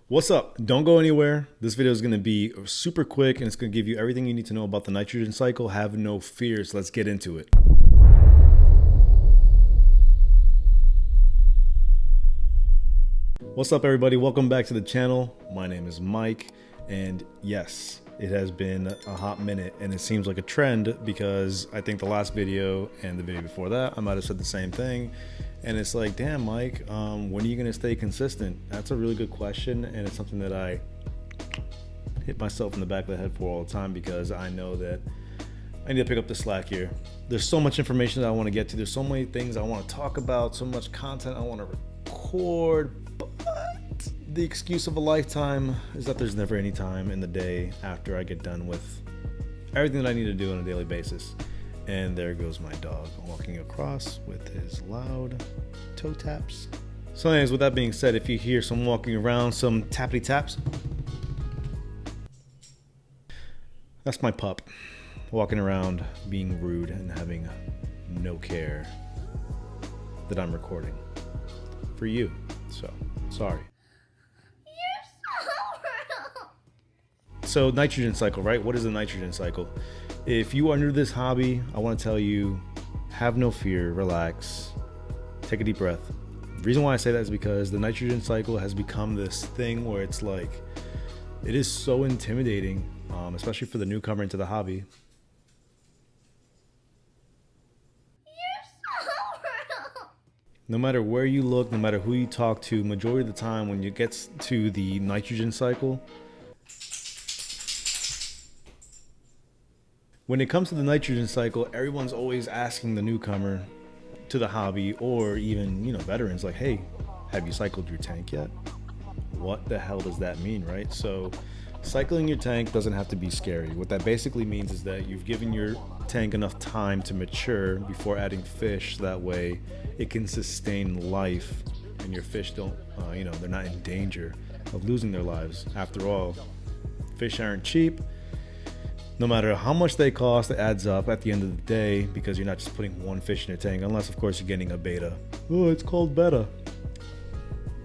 What's up? Don't go anywhere. This video is going to be super quick and it's going to give you everything you need to know about the nitrogen cycle. Have no fears. Let's get into it. What's up, everybody? Welcome back to the channel. My name is Mike, and yes, it has been a hot minute and it seems like a trend because I think the last video and the video before that I might have said the same thing, and it's like, damn, Mike, when are you going to stay consistent? That's a really good question, and it's something that I hit myself in the back of the head for all the time because I know that I need to pick up the slack here. There's so much information that I want to get to. There's so many things I want to talk about, so much content I want to record, but the excuse of a lifetime is that there's never any time in the day after I get done with everything that I need to do on a daily basis. And there goes my dog walking across with his loud toe taps. So anyways, with that being said, if you hear some walking around, some tappity taps, that's my pup walking around being rude and having no care that I'm recording for you. So sorry. So nitrogen cycle, right? What is the nitrogen cycle? If you are new to this hobby, I want to tell you, have no fear, relax, take a deep breath. The reason why I say that is because the nitrogen cycle has become this thing where it's like, it is so intimidating, especially for the newcomer into the hobby. No matter where you look, no matter who you talk to, majority of the time when it gets to the nitrogen cycle, when it comes to the nitrogen cycle, everyone's always asking the newcomer to the hobby, or even, veterans, like, hey, have you cycled your tank yet? What the hell does that mean, right? So cycling your tank doesn't have to be scary. What that basically means is that you've given your tank enough time to mature before adding fish. That way it can sustain life and your fish don't, they're not in danger of losing their lives. After all, fish aren't cheap. No matter how much they cost, it adds up at the end of the day because you're not just putting one fish in your tank, unless of course you're getting a beta. Oh, it's called beta.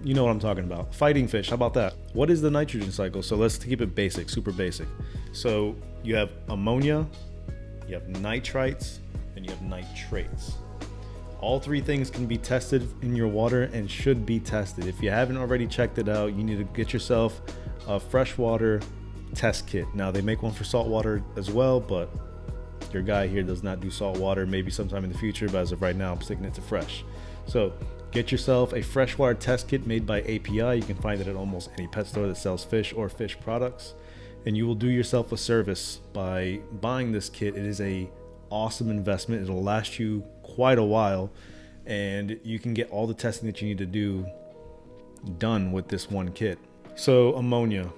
You know what I'm talking about. Fighting fish, how about that? What is the nitrogen cycle? So let's keep it basic, super basic. So you have ammonia, you have nitrites, and you have nitrates. All three things can be tested in your water and should be tested. If you haven't already checked it out, you need to get yourself a freshwater test kit. Now they make one for saltwater as well, but your guy here does not do saltwater. Maybe sometime in the future, but as of right now I'm sticking it to fresh. So get yourself a freshwater test kit made by API. You can find it at almost any pet store that sells fish or fish products, and you will do yourself a service by buying this kit. It is a awesome investment. It'll last you quite a while, and you can get all the testing that you need to do done with this one kit. So ammonia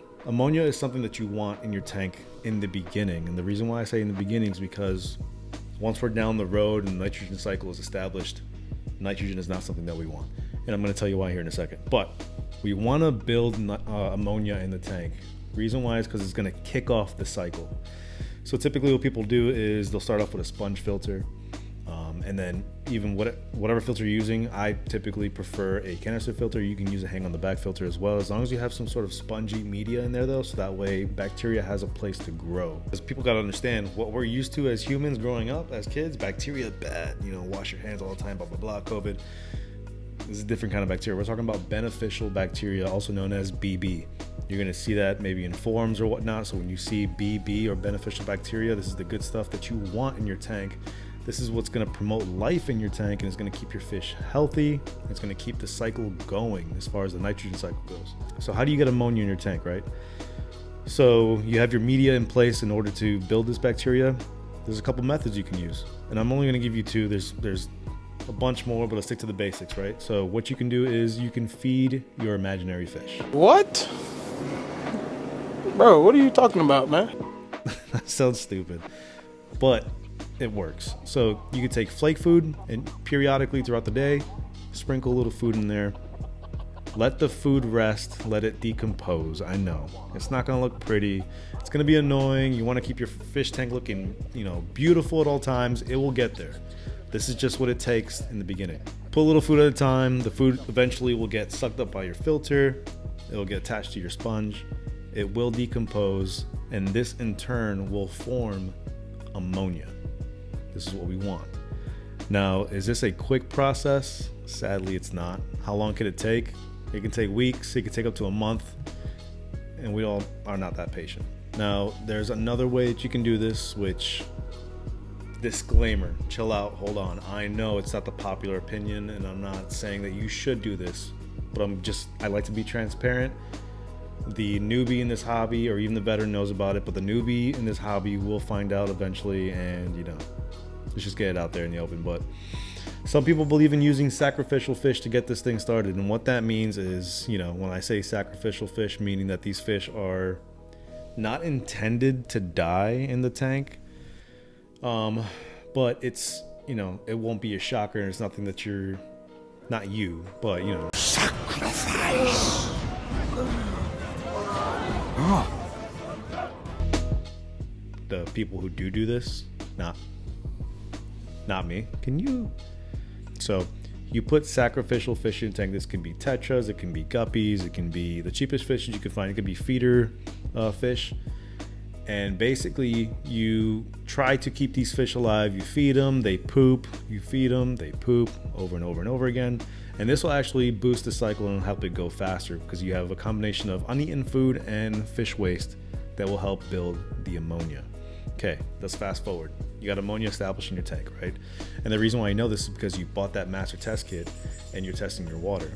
is something that you want in your tank in the beginning, and the reason why I say in the beginning is because once we're down the road and the nitrogen cycle is established, nitrogen is not something that we want, and I'm going to tell you why here in a second. But we want to build ammonia in the tank. Reason why is because it's going to kick off the cycle. So typically what people do is they'll start off with a sponge filter, and then even whatever filter you're using, I typically prefer a canister filter. You can use a hang on the back filter as well, as long as you have some sort of spongy media in there though, so that way bacteria has a place to grow. Because people got to understand what we're used to as humans growing up as kids, bacteria bad, wash your hands all the time, blah blah blah, COVID. This is a different kind of bacteria. We're talking about beneficial bacteria, also known as BB. You're going to see that maybe in forums or whatnot. So when you see BB or beneficial bacteria, this is the good stuff that you want in your tank. This is what's going to promote life in your tank, and it's going to keep your fish healthy. It's going to keep the cycle going as far as the nitrogen cycle goes. So how do you get ammonia in your tank, right? So you have your media in place in order to build this bacteria. There's a couple methods you can use, and I'm only going to give you two. There's a bunch more, but let's stick to the basics, right? So what you can do is you can feed your imaginary fish. What? Bro, what are you talking about, man? That sounds stupid, but it works. So you could take flake food and periodically throughout the day, sprinkle a little food in there. Let the food rest, let it decompose. I know it's not going to look pretty. It's going to be annoying. You want to keep your fish tank looking, beautiful at all times. It will get there. This is just what it takes in the beginning. Put a little food at a time. The food eventually will get sucked up by your filter. It'll get attached to your sponge. It will decompose, and this in turn will form ammonia. This is what we want. Now, is this a quick process? Sadly, it's not. How long can it take? It can take weeks, it can take up to a month, and we all are not that patient. Now, there's another way that you can do this, which, disclaimer, chill out, hold on. I know it's not the popular opinion, and I'm not saying that you should do this, but I like to be transparent. The newbie in this hobby, or even the veteran, knows about it, but the newbie in this hobby will find out eventually, and let's just get it out there in the open. But some people believe in using sacrificial fish to get this thing started, and what that means is, when I say sacrificial fish, meaning that these fish are not intended to die in the tank, but it's, it won't be a shocker, and it's nothing that you're, not you, but sacrifice. The people who do this, not me. So you put sacrificial fish in a tank. This can be tetras, it can be guppies, it can be the cheapest fish that you can find. It could be feeder fish. And basically you try to keep these fish alive. You feed them, they poop, you feed them, they poop, over and over and over again. And this will actually boost the cycle and help it go faster, because you have a combination of uneaten food and fish waste that will help build the ammonia. Okay, let's fast forward. You got ammonia established in your tank, right? And the reason why I know this is because you bought that master test kit and you're testing your water.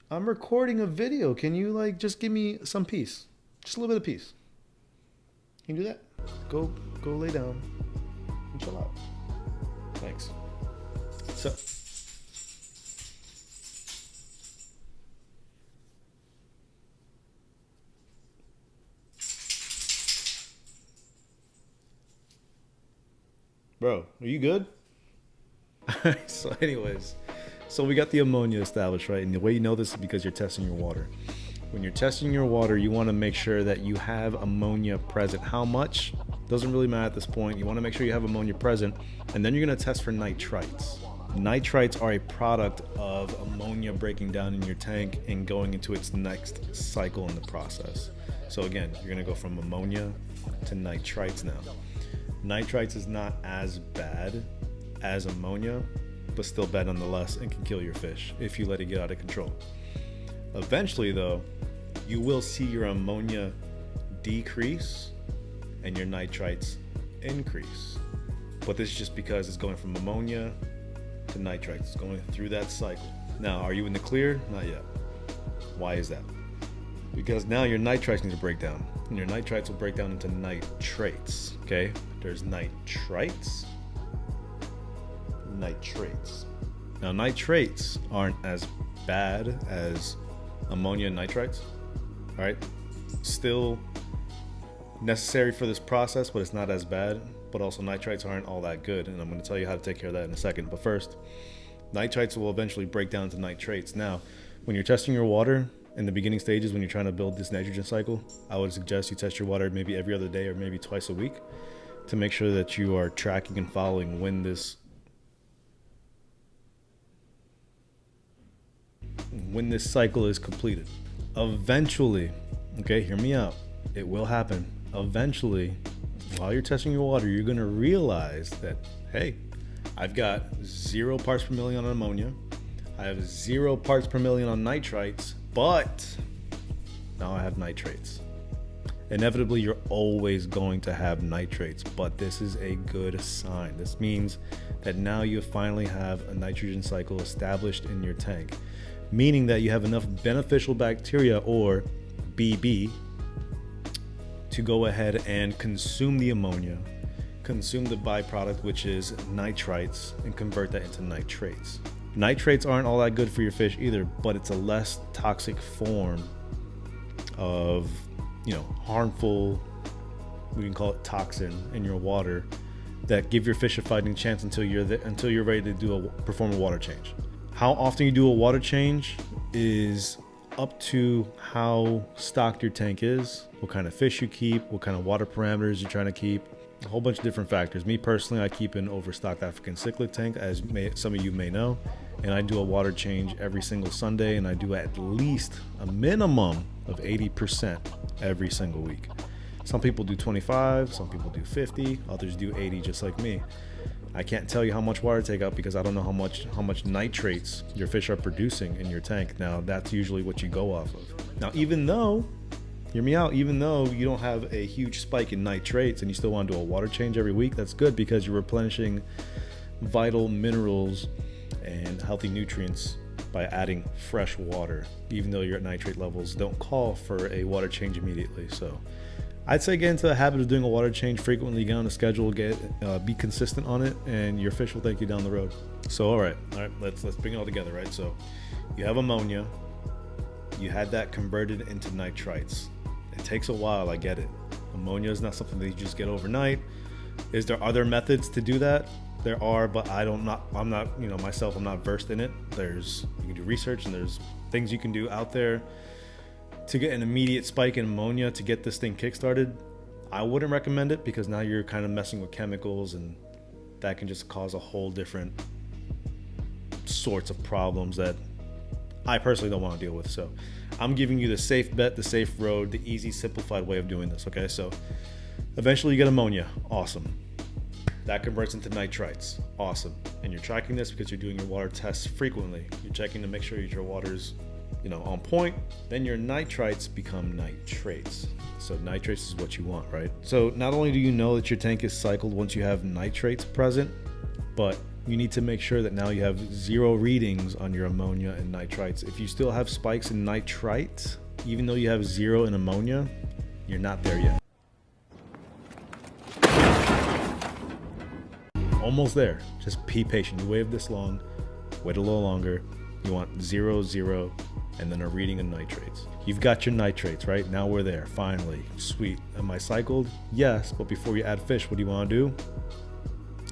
I'm recording a video. Can you just give me some peace? Just a little bit of peace. Can you do that? Go lay down and chill out. Thanks. So, bro, are you good? So anyways, we got the ammonia established, right? And the way you know this is because you're testing your water. When you're testing your water, you want to make sure that you have ammonia present. How much? Doesn't really matter at this point. You want to make sure you have ammonia present, and then you're going to test for nitrites. Nitrites are a product of ammonia breaking down in your tank and going into its next cycle in the process. So again, you're going to go from ammonia to nitrites now. Nitrites is not as bad as ammonia, but still bad nonetheless, and can kill your fish if you let it get out of control. Eventually though, you will see your ammonia decrease and your nitrites increase. But this is just because it's going from ammonia to nitrites. It's going through that cycle. Now, are you in the clear? Not yet. Why is that? Because now your nitrites need to break down, and your nitrites will break down into nitrates. Okay, there's nitrites, nitrates. Now nitrates aren't as bad as ammonia and nitrites, all right? Still necessary for this process, but it's not as bad. But also nitrites aren't all that good, and I'm going to tell you how to take care of that in a second. But first, nitrites will eventually break down to nitrates. Now, when you're testing your water in the beginning stages, when you're trying to build this nitrogen cycle, I would suggest you test your water maybe every other day or maybe twice a week to make sure that you are tracking and following when this cycle is completed. Eventually, okay, hear me out, it will happen. Eventually, while you're testing your water, you're going to realize that, hey, I've got 0 parts per million on ammonia. I have 0 parts per million on nitrites, but now I have nitrates. Inevitably, you're always going to have nitrates, but this is a good sign. This means that now you finally have a nitrogen cycle established in your tank, meaning that you have enough beneficial bacteria, or BB, to go ahead and consume the ammonia, consume the byproduct, which is nitrites, and convert that into nitrates. Nitrates aren't all that good for your fish either, but it's a less toxic form of, harmful, we can call it toxin, in your water that give your fish a fighting chance until you're ready to perform a water change. How often you do a water change is up to how stocked your tank is, what kind of fish you keep, what kind of water parameters you're trying to keep. A whole bunch of different factors. Me personally, I keep an overstocked African cichlid tank, as some of you may know, and I do a water change every single Sunday, and I do at least a minimum of 80% every single week. Some people do 25, some people do 50, others do 80, just like me. I can't tell you how much water to take out because I don't know how much nitrates your fish are producing in your tank. Now, that's usually what you go off of. Now, even though, hear me out, even though you don't have a huge spike in nitrates and you still want to do a water change every week, that's good because you're replenishing vital minerals and healthy nutrients by adding fresh water, even though your nitrate levels don't call for a water change immediately. So I'd say get into the habit of doing a water change frequently, get on the schedule, be consistent on it, and your fish will thank you down the road. So all right, let's bring it all together, right? So you have ammonia, you had that converted into nitrites. It takes a while, I get it. Ammonia is not something that you just get overnight. Is there other methods to do that? There are, but I'm not, myself, I'm not versed in it. You can do research and there's things you can do out there to get an immediate spike in ammonia to get this thing kickstarted. I wouldn't recommend it because now you're kind of messing with chemicals and that can just cause a whole different sorts of problems that I personally don't want to deal with. So I'm giving you the safe bet, the safe road, the easy, simplified way of doing this, okay? So eventually you get ammonia, awesome. That converts into nitrites, awesome. And you're tracking this because you're doing your water tests frequently. You're checking to make sure your water's, on point. Then your nitrites become nitrates. So nitrates is what you want, right? So not only do you know that your tank is cycled once you have nitrates present, but you need to make sure that now you have 0 readings on your ammonia and nitrites. If you still have spikes in nitrites, even though you have 0 in ammonia, you're not there yet. Almost there. Just be patient. You waited this long, wait a little longer. You want 0, 0, and then a reading of nitrates. You've got your nitrates, right? Now we're there, finally. Sweet. Am I cycled? Yes, but before you add fish, what do you want to do?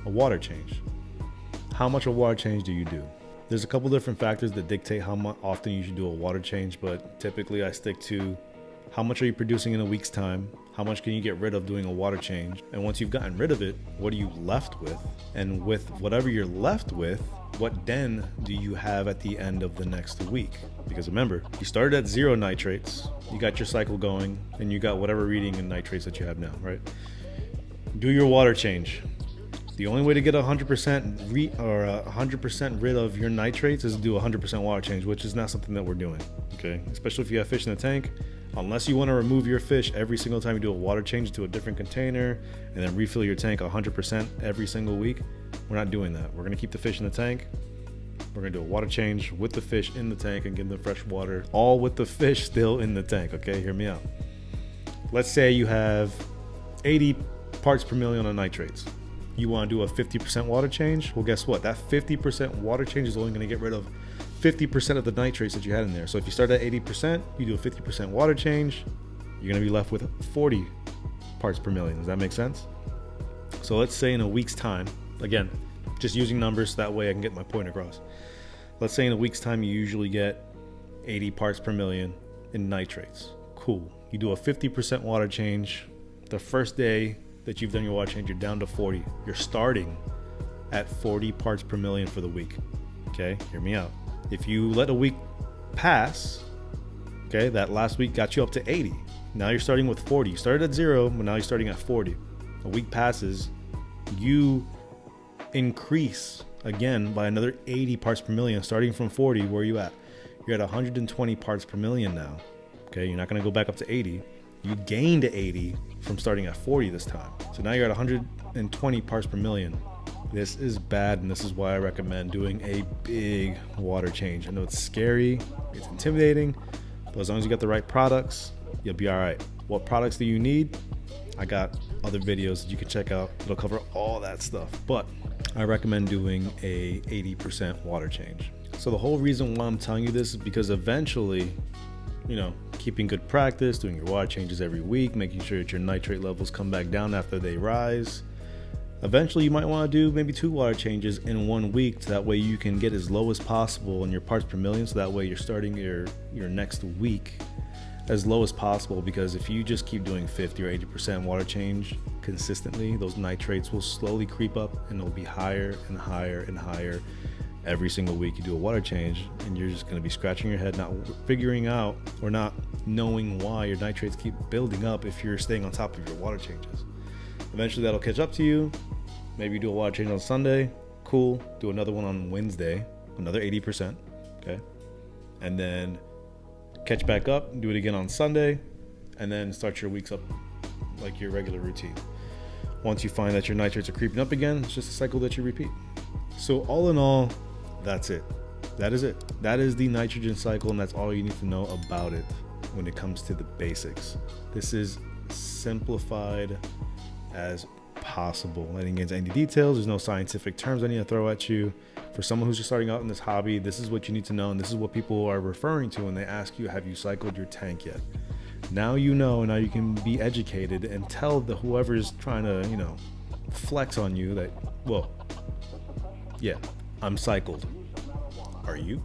A water change. How much a water change do you do? There's a couple different factors that dictate how often you should do a water change, but typically I stick to how much are you producing in a week's time? How much can you get rid of doing a water change? And once you've gotten rid of it, what are you left with? And with whatever you're left with, what den do you have at the end of the next week? Because remember, you started at 0 nitrates, you got your cycle going, and you got whatever reading in nitrates that you have now, right? Do your water change. The only way to get 100% rid of your nitrates is to do 100% water change, which is not something that we're doing, okay? Especially if you have fish in the tank. Unless you want to remove your fish every single time you do a water change to a different container and then refill your tank 100% every single week, we're not doing that. We're going to keep the fish in the tank. We're going to do a water change with the fish in the tank and give them fresh water, all with the fish still in the tank, okay? Hear me out. Let's say you have 80 parts per million on nitrates. You want to do a 50% water change? Well, guess what? That 50% water change is only going to get rid of 50% of the nitrates that you had in there. So if you start at 80%, you do a 50% water change, you're going to be left with 40 parts per million. Does that make sense? So let's say in a week's time, again, just using numbers, that way I can get my point across. Let's say in a week's time, you usually get 80 parts per million in nitrates. Cool. You do a 50% water change. The first day that you've done your water change, you're down to 40. You're starting at 40 parts per million for the week. Okay, hear me out. If you let a week pass, okay, that last week got you up to 80. Now you're starting with 40. You started at 0, but now you're starting at 40. A week passes, you increase again by another 80 parts per million. Starting from 40, where are you at? You're at 120 parts per million now. Okay, you're not going to go back up to 80. You gained 80 from starting at 40 this time. So now you're at 120 parts per million. This is bad, and this is why I recommend doing a big water change. I know it's scary, it's intimidating, but as long as you got the right products, you'll be all right. What products do you need? I got other videos that you can check out. It'll cover all that stuff, but I recommend doing a 80% water change. So the whole reason why I'm telling you this is because eventually, keeping good practice, doing your water changes every week, making sure that your nitrate levels come back down after they rise. Eventually, you might want to do maybe 2 water changes in 1 week, so that way you can get as low as possible in your parts per million, so that way you're starting your next week as low as possible. Because if you just keep doing 50 or 80% water change, consistently, those nitrates will slowly creep up and it'll be higher and higher and higher every single week. You do a water change and you're just going to be scratching your head, not figuring out or not knowing why your nitrates keep building up if you're staying on top of your water changes. Eventually that'll catch up to you. Maybe you do a water change on Sunday, cool. Do another one on Wednesday, another 80%, okay? And then catch back up, do it again on Sunday, and then start your weeks up like your regular routine. Once you find that your nitrates are creeping up again, it's just a cycle that you repeat. So all in all, that's it. That is it. That is the nitrogen cycle, and that's all you need to know about it when it comes to the basics. This is simplified as possible. I didn't get into any details. There's no scientific terms I need to throw at you. For someone who's just starting out in this hobby, this is what you need to know, and this is what people are referring to when they ask you, have you cycled your tank yet? Now you know, and now you can be educated and tell the whoever's trying to, flex on you that, well, yeah, I'm cycled. Are you?